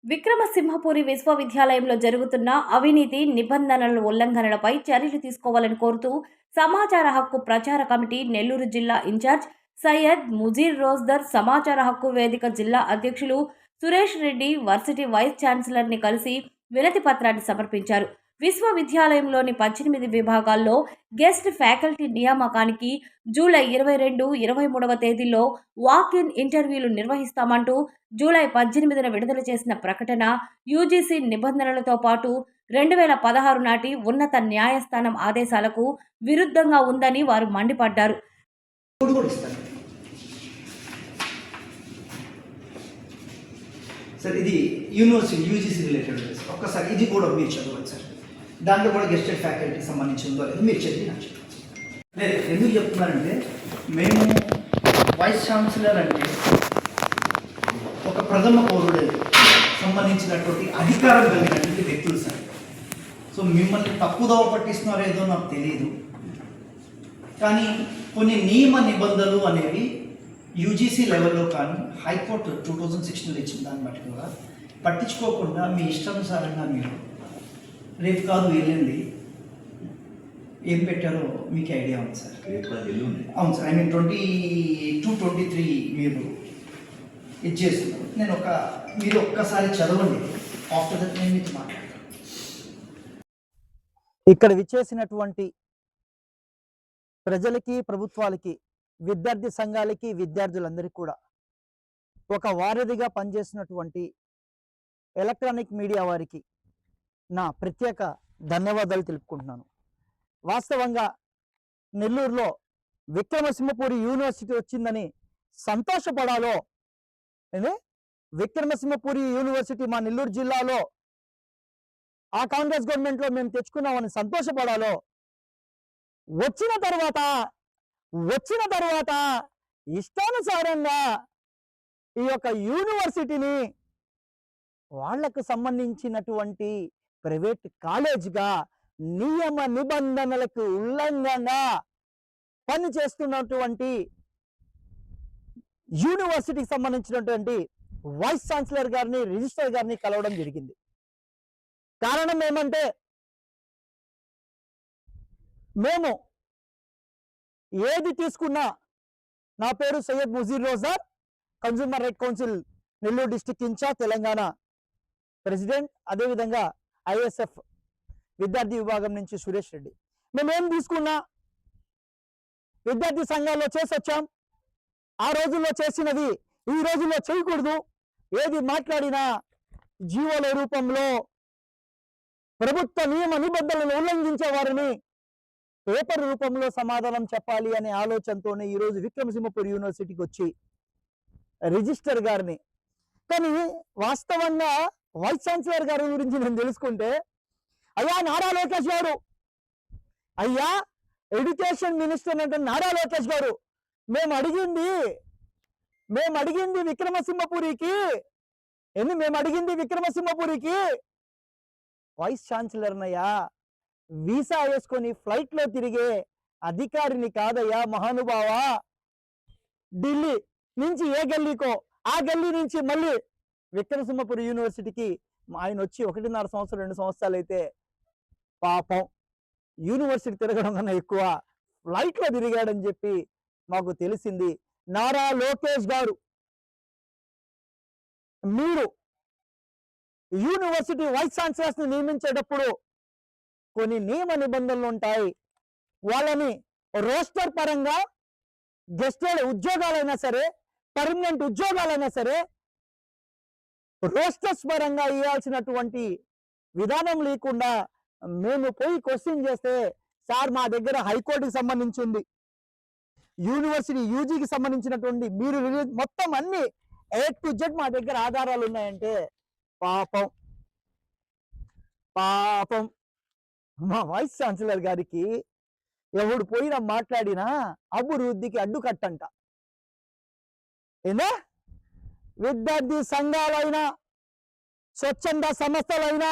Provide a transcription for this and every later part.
విక్రమసింహపురి విశ్వవిద్యాలయంలో జరుగుతున్న అవినీతి నిబంధనల ఉల్లంఘనలపై చర్యలు తీసుకోవాలని కోరుతూ సమాచార హక్కు ప్రచార కమిటీ నెల్లూరు జిల్లా ఇన్ఛార్జ్ సయ్యద్ ముజీర్ రోజ్దర్ సమాచార హక్కు వేదిక జిల్లా అధ్యక్షులు సురేష్ రెడ్డి వర్సిటీ వైస్ ఛాన్సలర్ని కలిసి వినతి పత్రాన్ని సమర్పించారు. విశ్వవిద్యాలయంలోని 18 విభాగాల్లో గెస్ట్ ఫ్యాకల్టీ నియామకానికి జూలై 22, 23వ తేదీల్లో వాక్-ఇన్ ఇంటర్వ్యూలు నిర్వహిస్తామంటూ జూలై 18న విడుదల చేసిన ప్రకటన యూజీసీ నిబంధనలతో పాటు 2016 నాటి ఉన్నత న్యాయస్థానం ఆదేశాలకు విరుద్ధంగా ఉందని వారు మండిపడ్డారు. సార్ ఇది యూనివర్సిటీ యూజీసీ రిలేటెడ్ ఒక్కసారి ఇది కూడా మీరు చదవండి సార్. దాంట్లో కూడా గెస్టెడ్ ఫ్యాకల్టీకి సంబంధించి ఉందో లేదు మీరు చదివి నాకు చెప్పండి. లేదు ఎందుకు చెప్తున్నారంటే మేము వైస్ ఛాన్సలర్ అంటే ఒక ప్రథమ పౌరుడే సంబంధించినటువంటి అధికారం కలిగినటువంటి వ్యక్తులు సార్. సో మిమ్మల్ని తప్పుదోవ పట్టిస్తున్నారో ఏదో నాకు తెలియదు, కానీ కొన్ని నియమ నిబంధనలు అనేవి యూజీసీ లెవెల్లో కానీ హైకోర్టు 2016లో ఇచ్చిన దాన్ని బట్టి కూడా పట్టించుకోకుండా మీ ఇష్టానుసారంగా మీరు రేపు కాదు వెళ్ళింది ఏం పెట్టారో మీకు ఐడియా ఉంది సార్? అవును సార్, 22, 23 మీరు ఇది చేస్తున్నారు. మీరు ఒక్కసారి చదవండి, ఆఫ్టర్ దట్ నేను మీతో మాట్లాడతాను. ఇక్కడ విచ్చేసినటువంటి ప్రజలకి, ప్రభుత్వాలకి, విద్యార్థి సంఘాలకి, విద్యార్థులందరికీ కూడా ఒక వారధిగా పనిచేసినటువంటి ఎలక్ట్రానిక్ మీడియా వారికి నా ప్రత్యేక ధన్యవాదాలు తెలుపుకుంటున్నాను. వాస్తవంగా నెల్లూరులో విక్రమసింహపురి యూనివర్సిటీ వచ్చిందని సంతోషపడాలో, విక్రమసింహపురి యూనివర్సిటీ మా నెల్లూరు జిల్లాలో ఆ కాంగ్రెస్ గవర్నమెంట్లో మేము తెచ్చుకున్నామని సంతోషపడాలో, వచ్చిన తర్వాత ఇష్టానుసారంగా ఈ యొక్క యూనివర్సిటీని వాళ్లకు సంబంధించినటువంటి ప్రైవేట్ కాలేజ్గా నియమ నిబంధనలకు ఉల్లంఘనగా పనిచేస్తున్నటువంటి యూనివర్సిటీకి సంబంధించినటువంటి వైస్ ఛాన్సలర్ గారిని, రిజిస్ట్రార్ గారిని కలవడం జరిగింది. కారణం ఏమంటే మేము ఏది తీసుకున్నా, నా పేరు Syed Muzeer Rozdar, consumer right council Nellore district incharge, Telangana president, అదేవిధంగా ఐఎస్ఎఫ్ విద్యార్థి విభాగం నుంచి సురేష్ రెడ్డి. మేమేం తీసుకున్నా విద్యార్థి సంఘాల్లో చేసి వచ్చాం. ఆ రోజుల్లో చేసినది ఈ రోజుల్లో చేయకూడదు. ఏది మాట్లాడినా జీవోల రూపంలో ప్రభుత్వ నియమ నిబంధనలను ఉల్లంఘించే వారిని పేపర్ రూపంలో సమాధానం చెప్పాలి అనే ఆలోచనతోనే ఈరోజు విక్రమసింహపురి యూనివర్సిటీకి వచ్చి రిజిస్టర్ గారిని, కానీ వాస్తవంగా వైస్ ఛాన్సలర్ గారి గురించి నేను తెలుసుకుంటే, అయ్యా నారా లోకేష్ గారు, అయ్యా ఎడ్యుకేషన్ మినిస్టర్ అంటే నారా లోకేష్ గారు, మేము అడిగింది విక్రమసింహపురికి వైస్ ఛాన్సలర్నయ్యా, వీసా వేసుకొని ఫ్లైట్లో తిరిగే అధికారిని కాదయ్యా మహానుభావా. ఢిల్లీ నుంచి ఏ గల్లీకో, ఆ గల్లీ నుంచి మళ్ళీ విక్రమసింహపురి యూనివర్సిటీకి ఆయన వచ్చి 1.5 సంవత్సరం 2 సంవత్సరాలు అయితే పాపం యూనివర్సిటీ తిరగడం కన్నా ఎక్కువ ఫ్లైట్లో తిరిగాడని చెప్పి మాకు తెలిసింది. నారా లోకేష్ గారు, మీరు యూనివర్సిటీ వైస్ ఛాన్సలర్స్ ని నియమించేటప్పుడు కొన్ని నియమ నిబంధనలు ఉంటాయి. వాళ్ళని రోస్టర్ పరంగా గెస్టెడ్ ఉద్యోగాలైనా సరే, పర్మనెంట్ ఉద్యోగాలైనా సరే రోస్టర్స్ పరంగా ఇవ్వాల్సినటువంటి విధానం లేకుండా మేము పోయి క్వశ్చన్ చేస్తే, సార్ మా దగ్గర హైకోర్టుకి సంబంధించి ఉంది, యూనివర్సిటీ యూజీకి సంబంధించినటువంటి మీరు మొత్తం అన్ని A to Z మా దగ్గర ఆధారాలు ఉన్నాయంటే, పాపం మా వైస్ ఛాన్సలర్ గారికి ఎవడు పోయినా మాట్లాడినా అభివృద్ధికి అడ్డుకట్టంట. ఏందా విద్యార్థి సంఘాలైనా, స్వచ్ఛంద సంస్థలైనా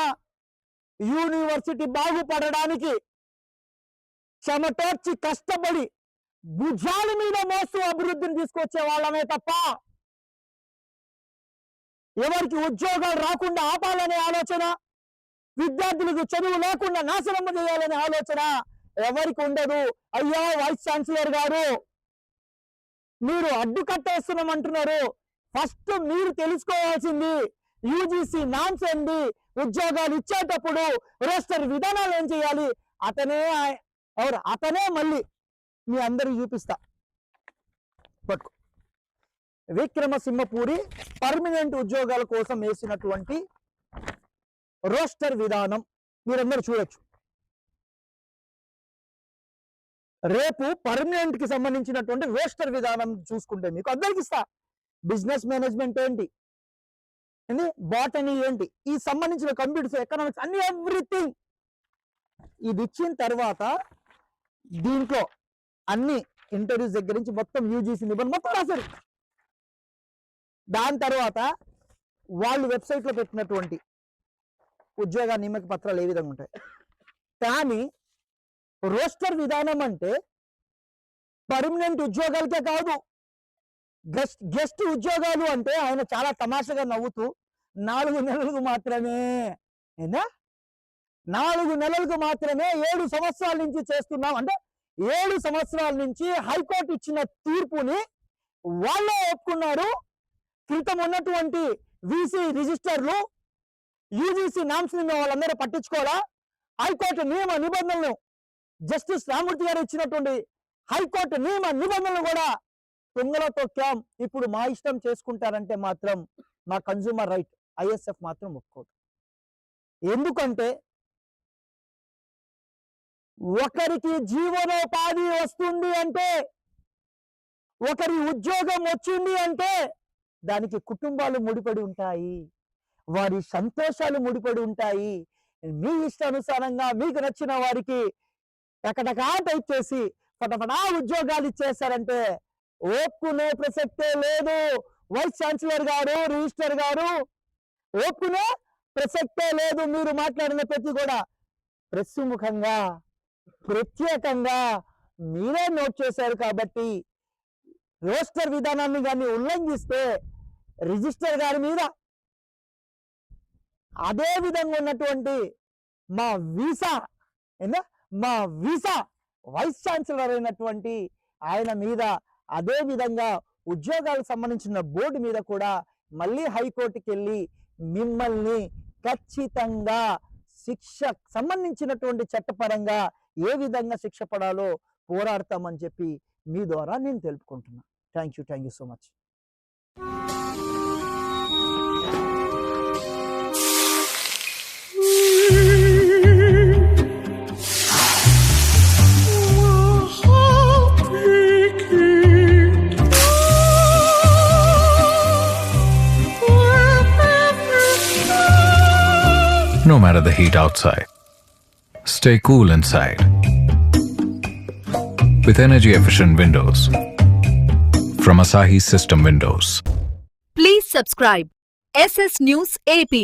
యూనివర్సిటీ బాగుపడడానికి చెమటోర్చి కష్టపడి భుజాల మీద మోస్తూ అభివృద్ధిని తీసుకొచ్చే వాళ్ళమే తప్ప ఎవరికి ఉద్యోగాలు రాకుండా ఆపాలనే ఆలోచన, విద్యార్థులకు చదువు లేకుండా నాశనం చేయాలనే ఆలోచన ఎవరికి ఉండదు. అయ్యా వైస్ ఛాన్సలర్ గారు, మీరు అడ్డుకట్టేస్తున్నామంటున్నారు. ఫస్ట్ మీరు తెలుసుకోవాల్సింది యూజీసీ నామ్స్ ఏంది, ఉద్యోగాలు ఇచ్చేటప్పుడు రోస్టర్ విధానాలు ఏం చేయాలి, అతనే మళ్ళీ మీ అందరూ చూపిస్తా. పట్టుకో. విక్రమసింహపూరి పర్మనెంట్ ఉద్యోగాల కోసం వేసినటువంటి రోస్టర్ విధానం మీరందరూ చూడొచ్చు. రేపు పర్మనెంట్ కి సంబంధించినటువంటి రోస్టర్ విధానం చూసుకుంటే మీకు అందరికి ఇస్తా. బిజినెస్ మేనేజ్మెంట్ ఏంటి, బాటనీ ఏంటి, ఈ సంబంధించిన కంప్యూటర్స్, ఎకనామిక్స్ అన్ని ఎవ్రీథింగ్ ఇది ఇచ్చిన తర్వాత దీంట్లో అన్ని ఇంటర్వ్యూస్ దగ్గర నుంచి మొత్తం యూజీసీ నిబంధన మొత్తం రాశారు. దాని తర్వాత వాళ్ళు వెబ్సైట్ లో పెట్టినటువంటి ఉద్యోగ నియామక పత్రాలు ఏ విధంగా ఉంటాయి. కానీ రోస్టర్ విధానం అంటే పర్మనెంట్ ఉద్యోగాలకే కాదు, గెస్ట్ ఉద్యోగాలు అంటే ఆయన చాలా తమాషగా నవ్వుతూ 4 నెలలకు మాత్రమే, 4 నెలలకు మాత్రమే 7 సంవత్సరాల నుంచి చేస్తున్నాం అంటే 7 సంవత్సరాల నుంచి హైకోర్టు ఇచ్చిన తీర్పుని వాళ్ళే ఒప్పుకున్నారు. క్రితం ఉన్నటువంటి వీసీ రిజిస్టర్లు, యూజీసీ నామ్స్ వాళ్ళందరూ పట్టించుకోవాలా. హైకోర్టు నియమ నిబంధనలు, జస్టిస్ రామూర్తి గారు ఇచ్చినటువంటి హైకోర్టు నియమ నిబంధనలు కూడా తుంగలో తొక్కాం. ఇప్పుడు మా ఇష్టం చేసుకుంటారంటే మాత్రం మా కన్జ్యూమర్ రైట్ ఐఎస్ఎఫ్ మాత్రం ఒప్పుకోదు. ఎందుకంటే ఒకరికి జీవనోపాధి వస్తుంది అంటే, ఒకరి ఉద్యోగం వచ్చింది అంటే దానికి కుటుంబాలు ముడిపడి ఉంటాయి, వారి సంతోషాలు ముడిపడి ఉంటాయి. మీ ఇష్టానుసారంగా మీకు నచ్చిన వారికి టకటకా టైప్ చేసి ఫటఫటా ఉద్యోగాలు ఇచ్చేస్తారంటే ఒప్పుకునే ప్రసక్తే లేదు. వైస్ ఛాన్సలర్ గారు, రిజిస్టర్ గారు, ఒప్పుకునే ప్రసక్తే లేదు. మీరు మాట్లాడిన ప్రతి కూడా ప్రెస్ ముఖంగా ప్రత్యేకంగా మీరే నోట్ చేశారు. కాబట్టి రోస్టర్ విధానాన్ని కానీ ఉల్లంఘిస్తే రిజిస్టర్ గారి మీద, అదే విధంగా ఉన్నటువంటి మా వీసా వైస్ ఛాన్సలర్ అయినటువంటి ఆయన మీద, అదే విధంగా ఉద్యోగాలకు సంబంధించిన బోర్డు మీద కూడా మళ్ళీ హైకోర్టుకి వెళ్ళి మిమ్మల్ని ఖచ్చితంగా శిక్ష సంబంధించినటువంటి చట్టపరంగా ఏ విధంగా శిక్ష పడాలో పోరాడతామని చెప్పి మీ ద్వారా నేను తెలుపుకుంటున్నా. Thank you so much. No matter the heat outside, stay cool inside with energy-efficient windows from Asahi System Windows. Please subscribe SS News AP.